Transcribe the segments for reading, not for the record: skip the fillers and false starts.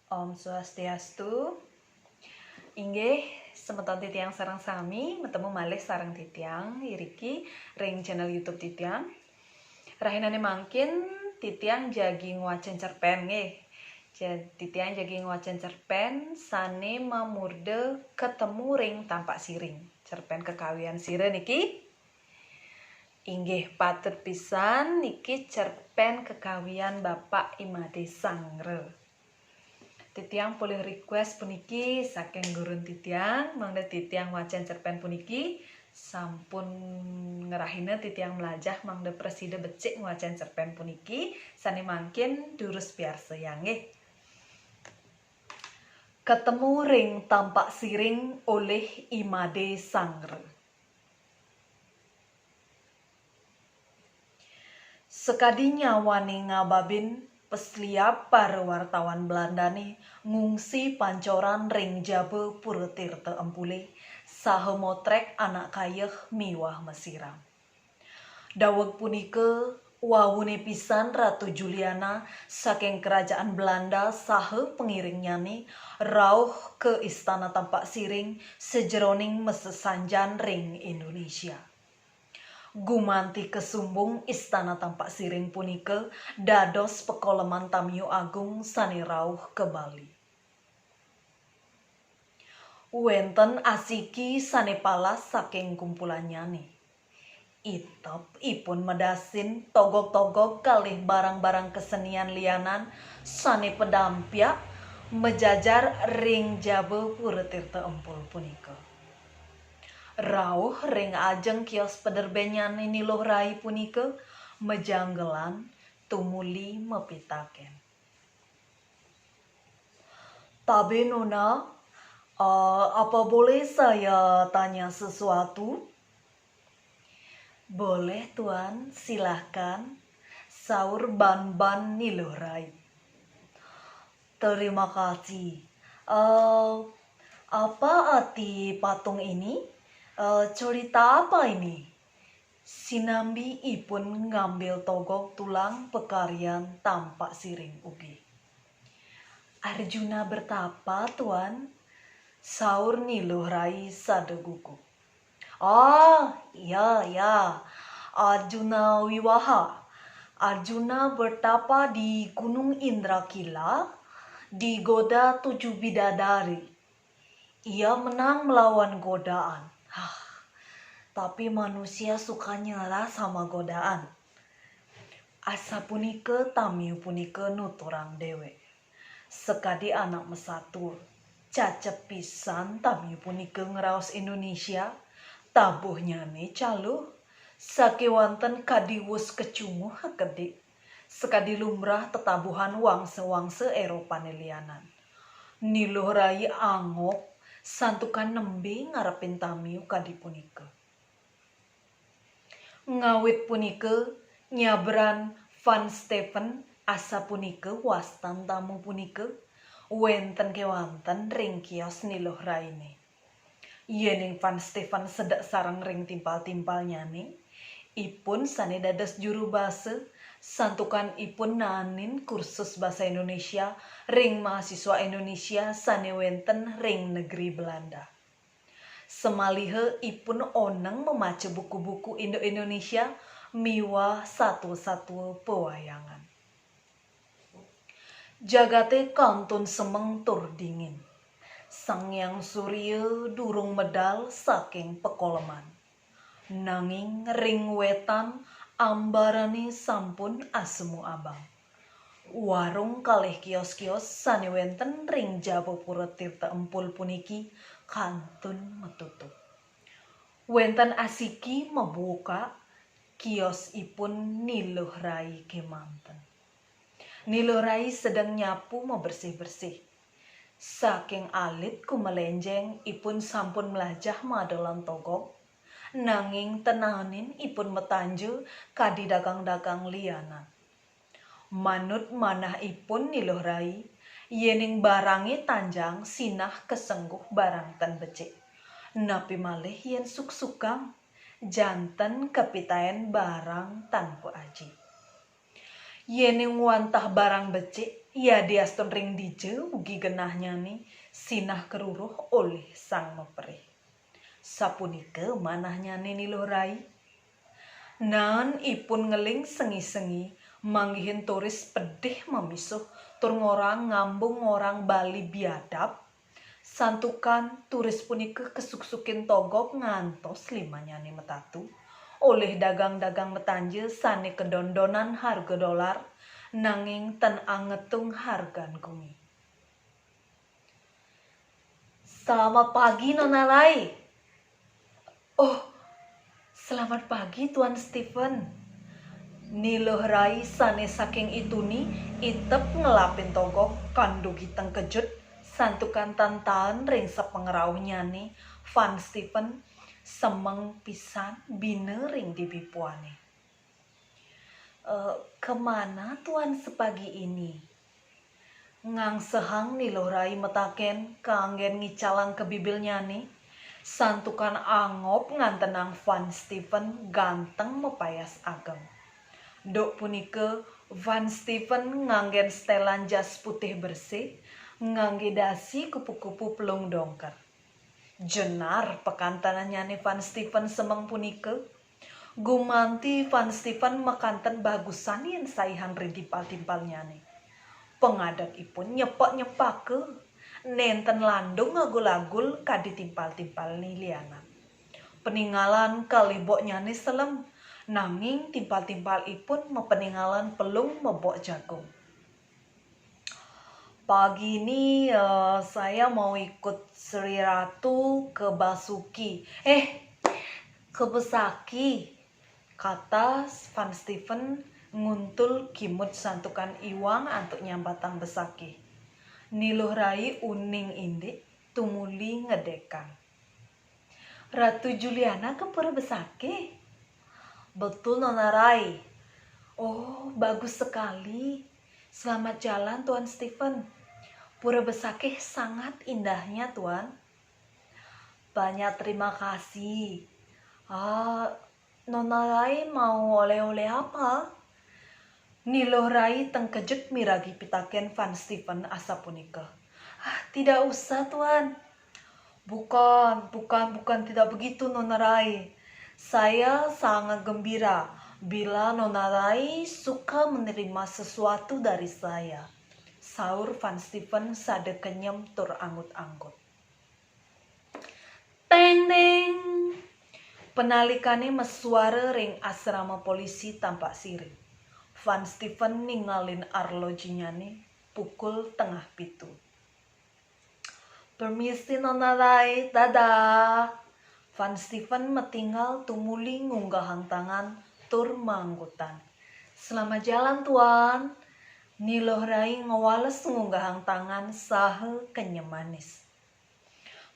Om Swastiastu. Inggih semeton titiang sareng sami metemu malih sareng titiang iriki ring channel YouTube titiang. Rahinane mangkin titiang jagi ngwacen cerpen nggih. Titiang jagi ngwacen cerpen sane mamurde ketemu ring tampak siring. Cerpen kekawian sire niki. Inggih patut pisan niki cerpen kekawian Bapak Imade Sangre. Titiang boleh request puniki saking gurun titiang, mangda titiang wacen cerpen puniki sampun ngerahina titiang melajah mangda presida becik ngwacen cerpen puniki sani mangkin durus biasa yang nggih. Ketemu ring tampak siring oleh Imade Sangre. Sekadinya wani ngababin pesliap para wartawan Belanda nih ngungsi pancoran ring Jabe Pura Tirta Empule saha motrek anak kayeh miwah mesiram. Daweg punika wawune pisan Ratu Juliana saking kerajaan Belanda saha pengiringnya nih rauh ke istana tampak siring sejeroning mesesanjan ring Indonesia. Gumanti kesumbung istana tampak siring punika dados pekoleman Tamyu Agung sane rauh ke Bali. Wenten asiki sane palas saking kumpulannya nih. Itop ipun medasin togok-togok kalih barang-barang kesenian lianan sane pedampyak mejajar ring Jabe Pura Tirta Empul punika. Rauh ring ajeng kios pederbenyan ini loh rai punika mejanggelan tumuli mepitaken. Tabe Nona, apa boleh saya tanya sesuatu? Boleh Tuan, silahkan. Saur ban-ban niloh rai. Terima kasih. Apa arti patung ini? Cerita apa ini? Sinambi ipun ngambil togok tulang pekarian tampak siring ugi. Arjuna bertapa Tuan, saur niluh rai sadeguku. Iya, Arjuna Wiwaha. Arjuna bertapa di Gunung Indrakila, digoda 7 bidadari. Ia menang melawan godaan. Tapi manusia suka nyerah sama godaan. Asa punika Tamyu punika nuturang dewe. Sekadi anak mesatur. Cacep pisan Tamyu punika ngeraos Indonesia. Tabuhnya nih caluh. Sakewanten kadiwus kecumuh hakedik. Sekadi lumrah tetabuhan wangse-wangse Eropa nelianan. Niluh rai angok santukan nembe ngarepin Tamyu kadi punika. Ngawit punika nyabran Van Steven asa punika wastan tamu punika wenten kewanten ring kios niluh raine. Yening Van Steven sedak sarang ring timpal-timpal nyane ipun sane dados juru basa santukan ipun nanin kursus bahasa Indonesia ring mahasiswa Indonesia sane wenten ring negeri Belanda. Semalihe ipun oneng memaca buku-buku Indo-Indonesia miwah satu-satu pewayangan. Jagate kantun semeng tur dingin. Sangyang Surya durung medal saking pekoleman. Nanging ring wetan ambarane sampun asemu abang. Warung kalih kios-kios sane wenten ring Jabe Pura Tirta Empul puniki kantun metutup. Wenten asiki membuka kios ipun niluh rai kemanten. Niluh rai sedang nyapu membersih-bersih. Saking alit kumelenjeng ipun sampun melajah madolan togok. Nanging tenanin ipun metanju kadi dagang-dagang lianan. Manut manah ipun niluh rai, yening barangi tanjang sinah kesengguh barang ten becik. Napi malih yen suk-sukang, janten kepitaen barang tanpa aji. Yening wantah barang becik, Ia diaston ring dije ugi genahnya nih sinah keruruh oleh sang meperih. Sapunike manahnya niluh rai. Nan ipun ngeling sengi-sengi manggihin turis pedih memisuh tur ngorang ngambung ngorang Bali biadab. Santukan turis punike kesuksukin togok ngantos limanya nih metatu. Oleh dagang-dagang metanje sane kedondonan harga dolar nanging ten angetung hargan kumi. Selamat pagi Nona Rai. Oh, selamat pagi Tuan Stephen. Niluh Rai sane saking ituni itep ngelapin togok kandugi teng kejut santukan tantan ring sepengerauhnya nih Van Stephen semeng pisan bine ring dibipuane. Kemana Tuan sepagi ini? Ngang sehang niluh rai metaken kaanggen ngicalang ke bibilnya nih. Santukan angop ngantenang Van Stephen ganteng mepayas ageng. Dok punike Van Stephen nganggen setelan jas putih bersih, ngangge dasi kupu-kupu pelung dongker. Jenar pekantanannya nih Van Stephen semeng punike. Gumanti Van Stephen mekanten bagusan yen saihan ridipal-timpalnya nih. Pengadat ipun nyepak-nyepak ke nenten landung ngagul-agul kaditimpal-timpal nih liana. Peninggalan kalibok nyane selem nanging timpal-timpal ipun mepeninggalan pelung mebok jagung. Pagi ini saya mau ikut Sri Ratu ke Basuki. Ke Besaki, kata Van Stephen nguntul kimut santukan iwang antuk nyambatang Besaki. Niluh rai uning indik tumuli ngedekan. Ratu Juliana ke Pura Besaki? Betul Nona Rai. Oh, bagus sekali. Selamat jalan Tuan Stephen. Pura Besaki sangat indahnya Tuan. Banyak terima kasih. Nona Rai mau oleh-oleh apa? Niluh Rai tengkejut miragi pitaken Van Stephen asapunika. Tidak usah Tuan. Bukan tidak begitu Nona Rai. Saya sangat gembira bila Nona Rai suka menerima sesuatu dari saya. Saur Van Stephen sade kenyem tur anggut-anggut. Teng-teng. Penalikane mesuara ring asrama polisi tampak siring. Van Stephen ningalin arlojinya nih pukul 6:30. Permisi Nona Rai, dadah. Van Stephen metinggal tumuli ngunggahang tangan tur manggutan. Selamat jalan Tuan. Niluh Rai ngewales ngunggahang tangan sahe kenyemanis.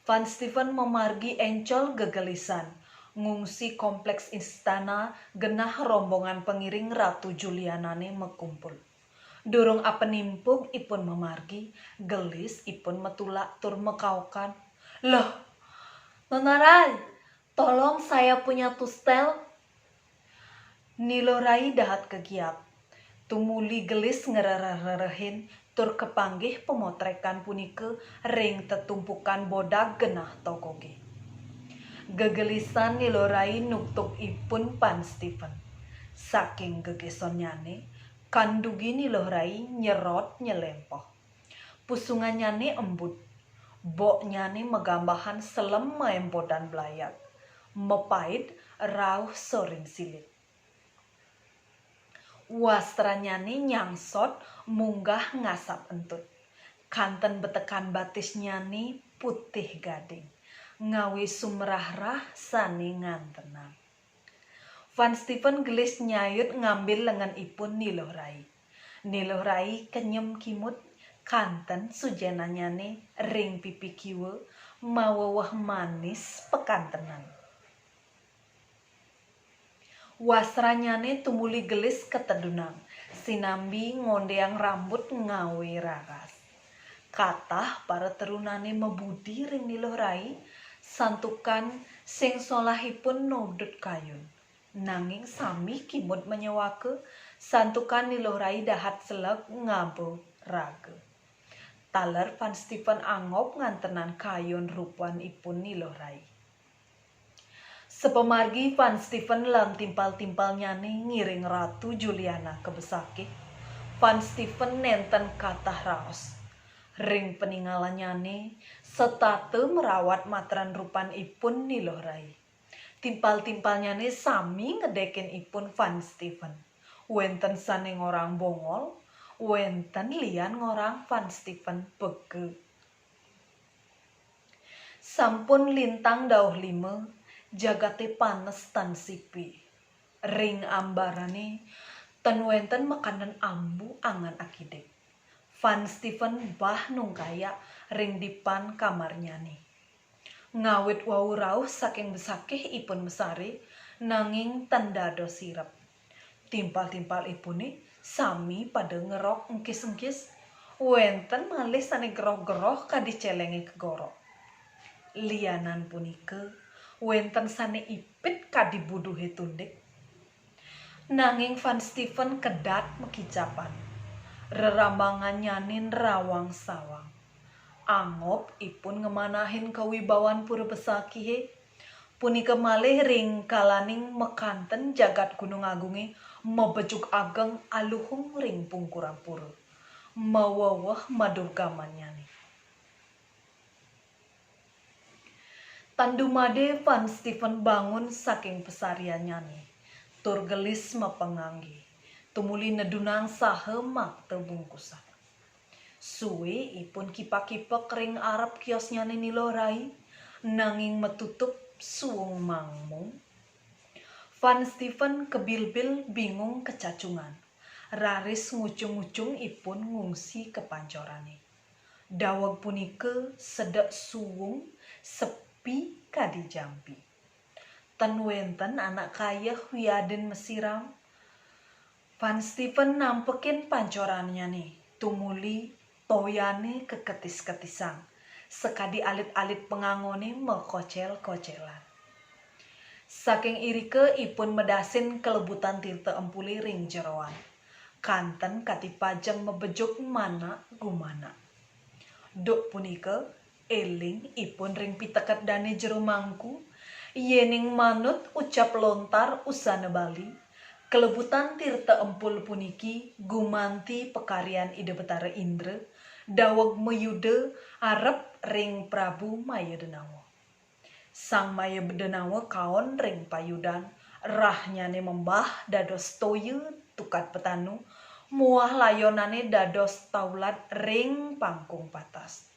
Van Stephen memargi encol gegelisan. Ngungsi kompleks istana genah rombongan pengiring Ratu Julianane mekumpul. Durung apenimpug ipun memargi, gelis ipun metulak tur mekaukan. Loh, Nona Rai, tolong saya punya tustel. Niluh Rai dahat kegiap. Tumuli gelis ngerereh-rerehin tur kepanggih pemotrekan punike ring tetumpukan bodak genah tokoge. Gegelisan Niluh Rai nuktuk ipun Van Stephen. Saking gegesonyane, kandugi Niluh Rai nyerot nyelempoh. Pusunganyane embut, boknyane megambahan selem meempodan belayak, mepait rauh soring silit. Wastranyane nyangsot munggah ngasap entut. Kanten betekan batisnyane putih gading. Ngawi sumrah-rah sani ngantenan. Van Stephen gelis nyayut ngambil lengan ipun Niluh Rai. Niluh Rai kenyem kimut kanten sujenanyane ring pipi kiwe mawewah manis pekantenan. Wasranyane tumuli gelis ketedunang sinambi ngondeang rambut ngawe raras. Katah para terunane mebudi ring Niluh Rai. Santukan sing solahipun nodut kayun. Nanging sami kimut menyewake santukan Niluh Rai dahat selek ngabu rage. Taler Van Steven angop ngantenan kayon rupan ipun Niloh Rai. Sepemargi Van Steven lam timpal-timpal nyane ngiring Ratu Juliana ke Besakih. Van Steven nenten katah raos. Ring peninggalan nyane setate merawat matran rupan ipun Niloh Rai. Timpal-timpal nyane sami ngedekin ipun Van Steven. Wenten sane ngorang bongol, wenten lian ngorang Van Steven pege. Sampun lintang dauh 5, jagate panes tan sipi. Ring ambarane ten wenten makanan ambu angan akidek. Van Steven bah nungkaya ring dipan kamarnya nih. Ngawit wau rauh saking Besakih ipun mesari nanging tanda do sirep. Timpal-timpal ipune sami pada ngerok engkis-engkis. Wenten malih sane gerok-gerok kadi celenge kegorok. Lianan punike wenten sane ipit kadi buduhe tundik. Nanging Van Steven kedat mekicapan. Rerambangan nyanin rawang sawang. Angop ipun ngemanahin kawibawan pura Besakih. Punika malih ring kalaning mekanten jagat gunung agunge mebejuk ageng aluhung ring pungkuran pura. Mawawah madurgaman nyani. Tandumade Van Steven bangun saking pesarian nyani. Tur gelis mepenganggi. Tumuli nedunang sahe makte bungkusan. Suwe ipun kipak-kipak ring arep kios nyani Niloh Rai. Nanging metutup suwung mangmung. Van Steven kebilbil bingung kecacungan. Raris ngucung-ngucung ipun ngungsi ke pancorane. Daweg punike sedek suwung sepi kadi jampi. Ten wenten anak kayeh wiaden mesiram. Van Steven nampekin pancorannya nih. Tumuli toyane keketis-ketisang. Sekadi alit-alit pengangone mekocel-kocelan. Saking irike ipun medasin kelebutan tirta empuli ring jeroan. Kanten kati pajang mebejuk mana gumana. Duk punike eling ipun ring piteket dane jero mangku. Yening manut ucap lontar usana Bali. Kelebutan tirta empul puniki gumanti pekarian Ide Betara Indra. Daweg meyude arep ring Prabu Mayadenawa. Sang Mayadenawa kaon ring payudan. Rahnyane membah dados toye tukat petanu. Muah layonane dados taulat ring pangkung patas.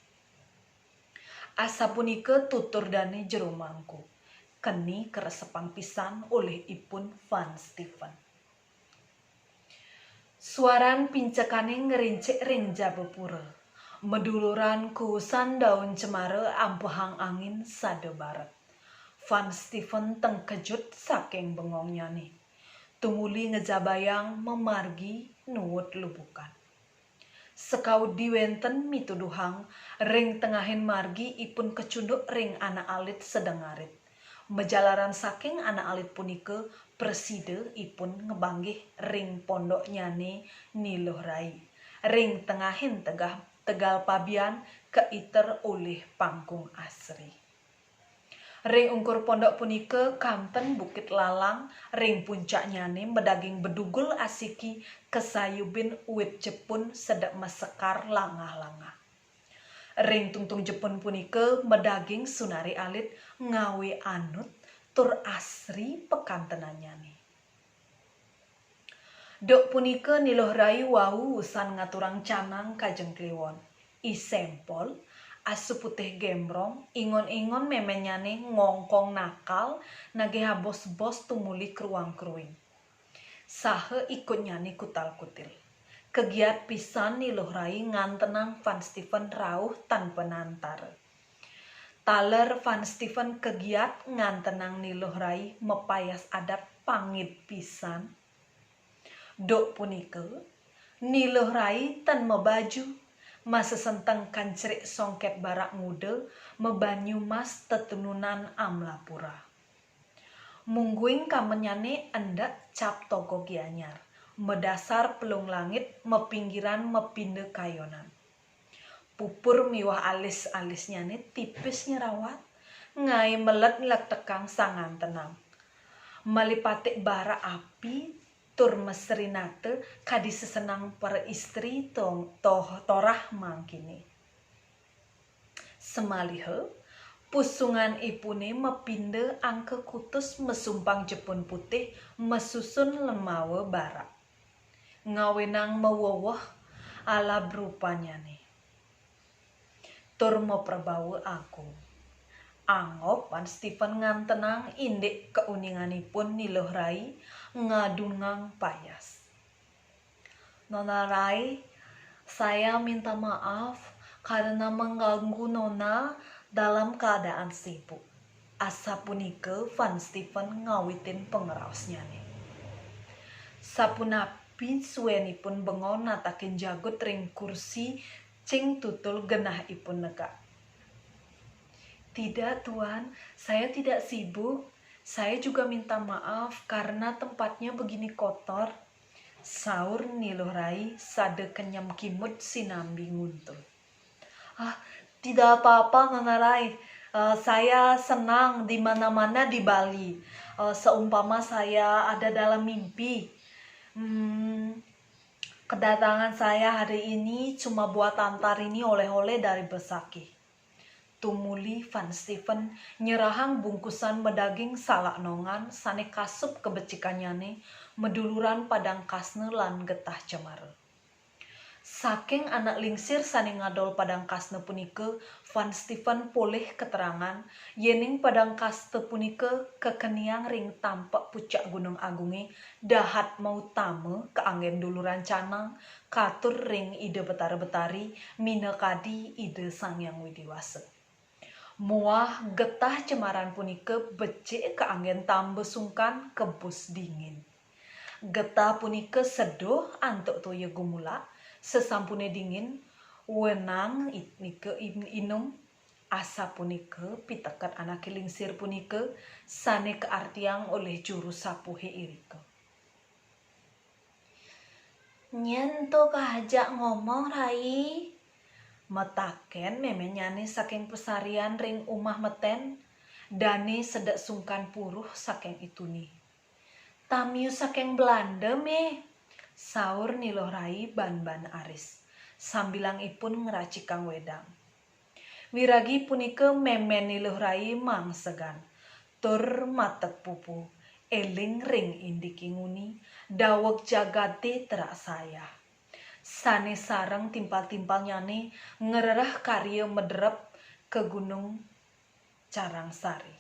Asa punika tutur dane jero mangku. Keni keresepang pisan oleh ipun Van Steven. Suaran pincekane ngerincik ring jabepura. Meduluran kuusan daun cemara ampehang angin sade barat. Van Steven tengkejut saking bengongnya nih. Tumuli ngejabayang memargi nuwut lubukan. Sekaudi wenten mituduhang ring tengahin margi ipun kecunduk ring anak alit sedeng arit. Mejalaran saking anak alit punike preside ipun ngebanggih ring pondok nyane Niloh Rai. Ring tengahin tegal pabian keiter oleh pangkung asri. Ring ungkur pondok punike kanten Bukit Lalang. Ring puncak nyane medaging bedugul asiki kesayubin uwit jepun sedek mesekar langah-langah. Ring tungtung jepun punike medaging sunari alit ngawe anut tur asri pekantenannya nih. Dok punike Niloh Rai wau usan ngaturang canang kajeng kliwon. Isempol asu putih gembrong ingon-ingon memenyane ngongkong nakal nage habos-bos tumuli kruang-kruing. Sahe ikut nyani kutal-kutil. Kegiat pisan Niloh Rai ngantenang Van Steven rauh tanpa nantar. Taler Van Steven kegiat ngantenang Niloh Rai mepayas adat pangit pisan. Dok punike Niloh Rai tan mebaju masa senteng kancrik songket barak muda mebanyu mas tetununan Amlapura. Mungguing kamenyane endak cap togo gianyar. medasar pelung langit, mepinggiran mepinde kayonan. Pupur miwah alis-alisnya nih tipis nyerawat, ngai melet lek tekang sangan tenang. Malipatik bara api, tur mesrinate kadi sesenang para istri torah mangkini. Semalihe, pusungan ipune mepinde angke kutus mesumpang jepun putih mesusun lemawe bara. Ngawenang mewowoh ala berupanya nih. Tur mau perbawa aku. Angop pan Stephen ngantenang indik keuninganipun niluh rai ngadungang payas. Nona Rai, saya minta maaf karena mengganggu Nona dalam keadaan sibuk. Asa punike Van Stephen ngawitin pengeraosnya nih. Sapunapi suwenipun bengon natakin jagut ring kursi cing tutul genah ipun nega. Tidak Tuan, saya tidak sibuk. Saya juga minta maaf karena tempatnya begini kotor. Saur niluh rai sade kenyam kimut sinambi nguntul. Tidak apa-apa Nona Rai. Saya senang di mana-mana di Bali. Seumpama saya ada dalam mimpi. Kedatangan saya hari ini cuma buat antar ini oleh-oleh dari Besaki. Tumuli Van Stephen nyerahang bungkusan medaging salak nongan sane kasup kebecikannya nih meduluran padang kasne lan getah cemara. Saking anak lingsir sane ngadol padang kasne punike, Van Stephen poleh keterangan yening padang kasne punike kekeniang ring tampak pucak gunung agunge dahat mau tame keanggen duluran canang katur ring ide betari-betari minekadi ide sang yang widiwase. Muah getah cemaran punike becik keanggen tambe sungkan kebus dingin. Getah punike sedoh antuk toya gumula sesampune dingin wenang nike inum asa punike pitekat anak lingsir punike sane keartiang oleh juru sapuhe irike. Nyento kahajak ngomong Rai. Metaken memenyane saking pesarian ring umah meten, dane sedak sungkan puruh saking itu nih. Tamiu saking Belanda me, saur niloh rai ban-ban aris, sambilang ipun ngeracik kang wedang. Wiragi punike memen niloh rai mang segan, tur matek pupu, eling ring indiki nguni, dawek jagate terak saya. Sane sareng timpal-timpal nyane ngererah karya mederep ke gunung Carangsari.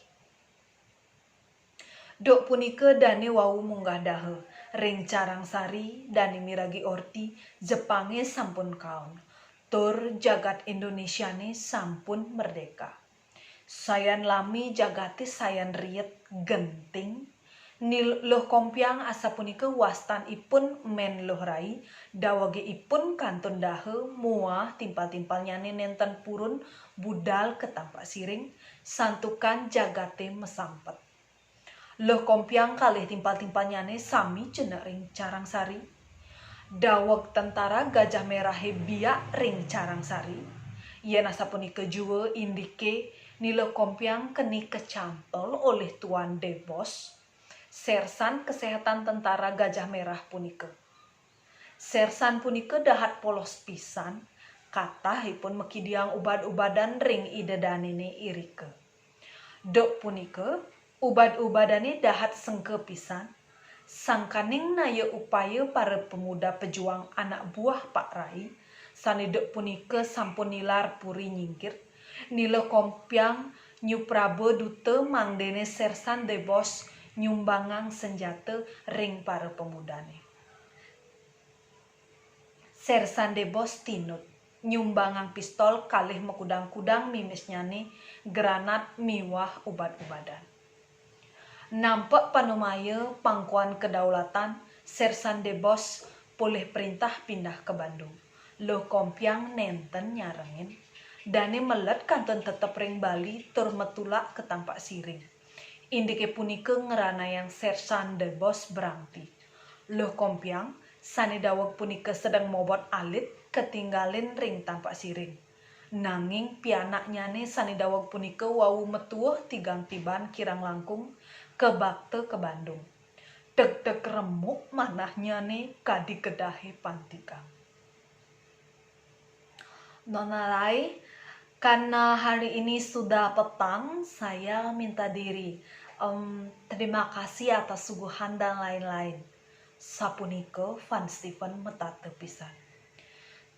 Dok punike dane wau munggah dahe ring Carangsari dane miragi orti Jepange sampun kaon. Tur jagat Indonesiane sampun merdeka. Sayan lami jagate sayan riet genting. Niluh kompiang asa punike wastan ipun men luh rai dawage ipun kantun dahe muah timpal-timpalnya nenten purun budal ketampak siring santukan jagate mesampet. Luh kompiang kalih timpal-timpalnya sami cenek ring Carangsari. Daweg tentara Gajah Merah biak ring Carangsari. Yen asa punike juwe indike niluh kompiang keni kecantol oleh Tuan Debos. Sersan Kesehatan Tentara Gajah Merah punike. Sersan punike dahat polos pisan, katahipun mekidiang ubad-ubadan ring idedanene irike. Dok punike, ubad-ubadane dahat sengke pisan, sangkaning naya upaya para pemuda pejuang anak buah Pak Rai, sanedok punike sampun nilar puri nyingkir, nilo kompiang Nyu Prabu Dute mangdene Sersan Debos nyumbangang senjata ring para pemudane. Sersan Debos tinut nyumbangang pistol kalih mekudang-kudang mimisnyane granat miwah ubad-ubadan. Nampak panumaya pangkuan kedaulatan Sersan Debos poleh perintah pindah ke Bandung. Loh kompiang nenten nyarengin dane melet kantun tetep ring Bali tur metulak ke tampak siring. Indike punike ngerana yang Sersan Debos berangti. Loh kompiang Sani daweg punika sedang mobot alit ketinggalin ring tampak siring. Nanging pianaknyane sani daweg punika wau metuh tigang tiban kirang langkung kebakte ke Bandung. Deg-deg remuk manahnyane kadi kedahe pantika. Nona Rai, karena hari ini sudah petang, saya minta diri. Terima kasih atas suguhan dan lain-lain. Sapuniko Van Steven metate pisan.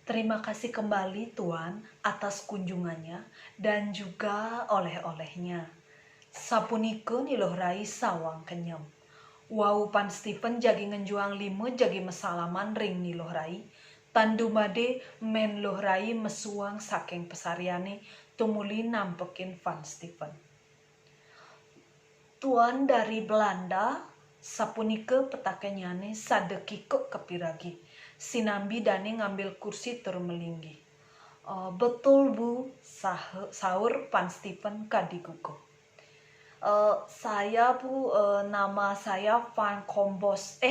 Terima kasih kembali Tuan atas kunjungannya dan juga oleh-olehnya. Sapuniko niloh rai sawang kenyam. Wau Van Steven jagi ngenjuang lima jagi mesalaman ring niloh rai. Tandu made men loh rai mesuang saking pesariane tumuli nampekin Van Steven. Tuan dari Belanda, sapunike petakenyane sadekiko kepiragi. Sinambi dane ngambil kursi tur melinggi. Betul Bu, sahur Van Steven kadigugu. Saya Bu, nama saya Van Kombos.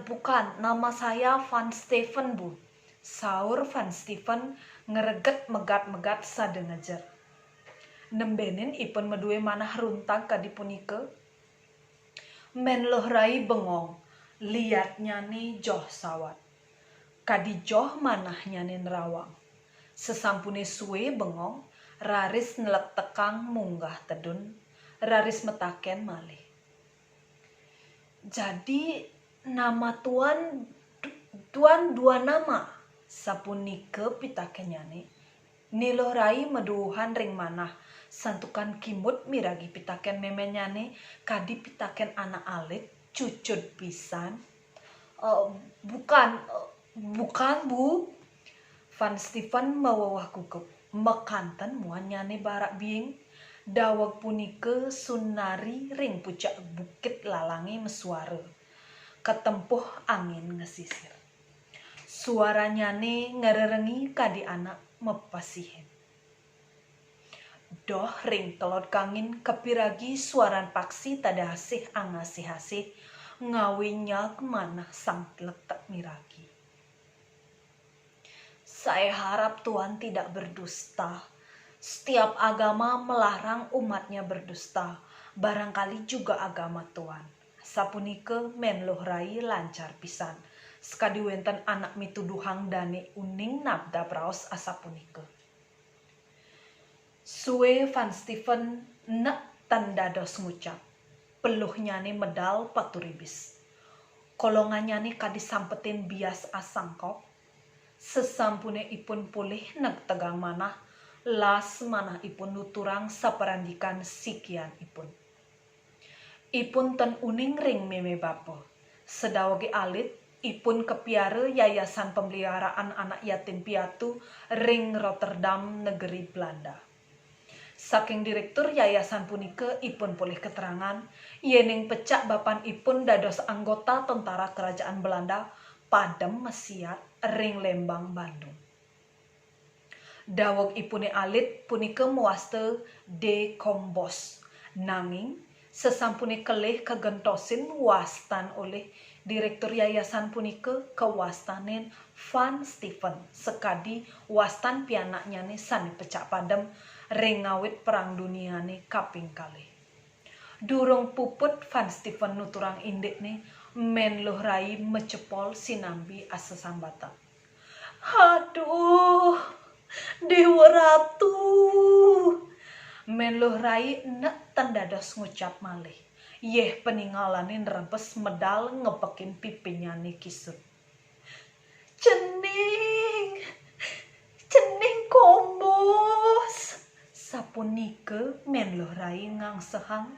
Bukan, nama saya Van Steven Bu. Saur Van Steven ngereget megat-megat sadengejer. Nembenin ipun medue manah runtang kadipunike. Men loh rai bengong, liat nyane joh sawat. Kadi joh manah nyane nerawang. Sesampune suwe bengong, raris nelek tekang munggah tedun, raris metaken malih. Jadi nama Tuan dua nama, sapunike pitakenyane. Niloh rai meduhan ring manah, santukan kimut miragi pitaken memenyane, kadi pitaken anak alit, cucut pisan. Bukan Bu. Van Steven mawawah gugup, mekanten muanyane barak biing, daweg punike sunari ring pucak bukit lalangi mesuara. Ketempuh angin ngesisir. Suaranyane ngererengi kadi anak mepasihin. Doh ring telot kangin kepiragi suaran paksi tada hasih angasih-hasih ngawinya kemana sang letak miragi. Saya harap Tuan tidak berdusta. Setiap agama melarang umatnya berdusta. Barangkali juga agama Tuan. Sapunike men loh rai lancar pisan. Sekadi wenten anak mituduhang dane uning nabda praos asapunike. Suwe Van Steven nek tandados ngucap. Peluhnyane medal paturibis. Kolongannyane kadi sampetin bias asangkok. Sesampune ipun pulih nek tegang manah. Las manah ipun nuturang saperandikan sikian ipun. Ipun ten uning ring meme bapo. Sedawage alit, ipun kepiara yayasan pemeliharaan anak yatim piatu ring Rotterdam negeri Belanda. Saking direktur yayasan punike ipun pulih keterangan, yening pecak bapan ipun dados anggota tentara kerajaan Belanda padem mesiat ring Lembang Bandung. Daweg ipune alit punike muaste de Kombos. Nanging sesampune kelih kegentosin wastan oleh direktur yayasan punike kewastanen Van Steven sekadi wastan pianaknyane sani pecak padem ring ngawit perang duniane kaping kalih. Durung puput Van Steven nuturang indikne men loh rai mecepol sinambi asesambatan. Aduh, Dewa Ratu. Men loh rai nek tandados ngucap malih. Yeh peningalanin rempes medal ngepekin pipinyane kisut. Cening Kombos. Sapunike men loh rai ngangsehang.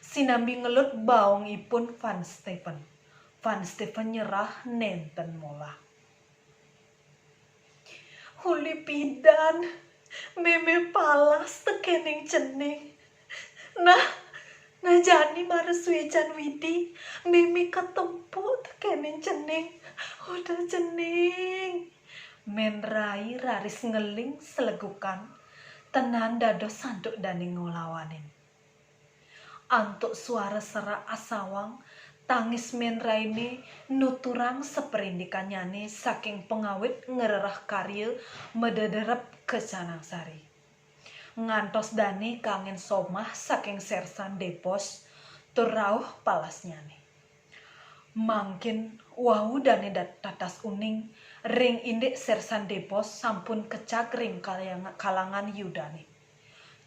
Sinambi ngelut baong ipun Van Steven. Van Steven nyerah nenten mola. Huli pidan, meme palas tekening cening. Nah jani mareswejan widi, meme ketempu tekening cening. Udah cening. Men rai raris ngeling selegukan, tenan dados sanduk daning ngolawanin. Antuk suara serak asawang tangis men raine nuturang seperindikannyane saking pengawit ngererah karya medederep ke Canang Sari. Ngantos dane kangen somah saking sersan depos turauh palasnyane. Mangkin wau dane tatas uning ring indik sersan depos sampun kecak ring kalangan yudane.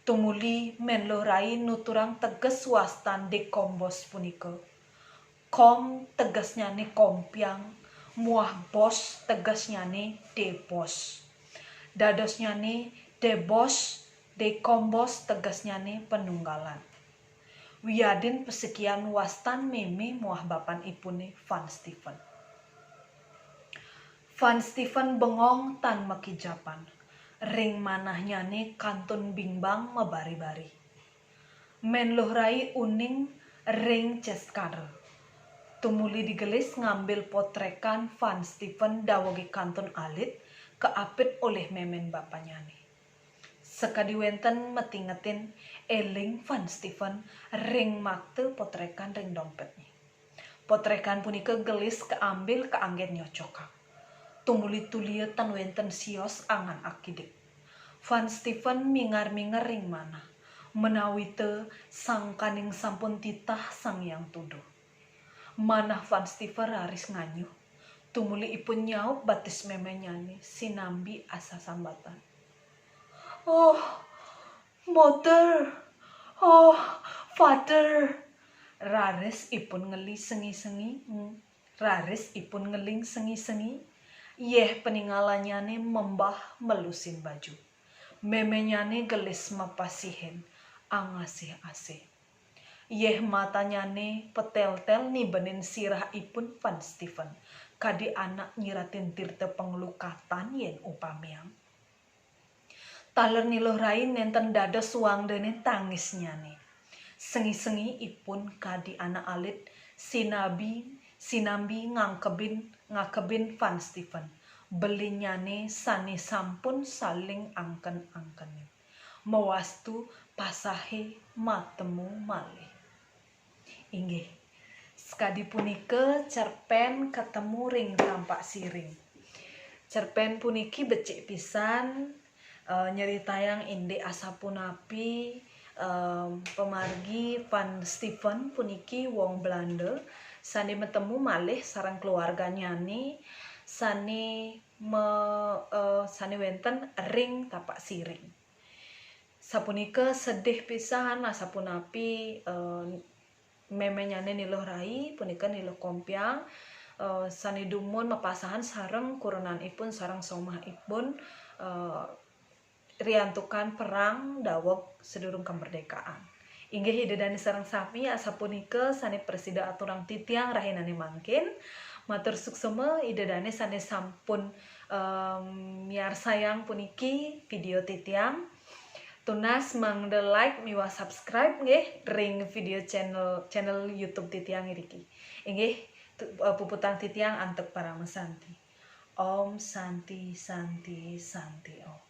Tumuli menlorai nuturang teges wastan de kombos punika. Kom tegesnyane kompiang, muah bos tegesnyane depos. Dadosnyane debos, de kombos tegesnyane penunggalan. Wiyadin pesekian wastan meme muah bapan ipune Van Stephen. Van Stephen bengong tan mekijapan. Ring manahnyane kantun bingbang mebari-bari. Menlohrai uning ring ceskadel. Tumuli digelis ngambil potrekan Van Stephen dawogi kantun alit keapit oleh memen bapanyane. Sekadi wenten metingetin eling Van Stephen ring makte potrekan ring dompetnya. Potrekan punika gelis keambil keanggen nyocokak. Tumuli tulia tan wenten sios angan akidik. Van Stephen mingar-mingar ring mana. Menawi te sang kaning sampun titah sang yang tuduh. Manah Van Stephen raris nganyuh. Tumuli ipun nyaup batis memenyane sinambi asa sambatan. Oh, mother, oh, father. Raris ipun ngeli sengi-sengi, raris ipun ngeling sengi-sengi. Yeh peninggalanyane membah melusin baju. Memenyane gelis mapasihin, angasih-asih. Yeh matanyane petel-tel nibenin sirah ipun Van Stephen. Kadi anak nyiratin tirte pengelukatan yen upamiang. Taler nilohrai nenten dados suang dene tangisnyane. Sengi-sengi ipun kadi anak alit sinambi ngakebin Van Stephen. Belinyane sani sampun saling angken-angkenin. Mewastu pasahe matemu malih. Inggih, sekadi punika cerpen ketemu ring tampak siring. Cerpen puniki becik pisan. Nyeritayang inde asapunapi pemargi Van Stephen puniki wong Belanda sani metemu malih sareng keluarganyane sani wenten ring tapak siring. Sapunika sedih pisan asapunapi memenyane niluh rai punika niluh kompiang sani dumun mepasahan sareng kurenan ipun sareng somah ipun riantukan perang daweg sedurung kemerdekaan. Inggih hidedani sareng sami asapunika sani presida aturang titiang rahinane mangkin. Matur suksema idedani sani sampun miar sayang puniki video titiang. Tunas mangde like miwa subscribe nggih ring video channel YouTube titiang iriki. Inggih puputang titiang antek para mesanti. Om Santi Santi Santi Om.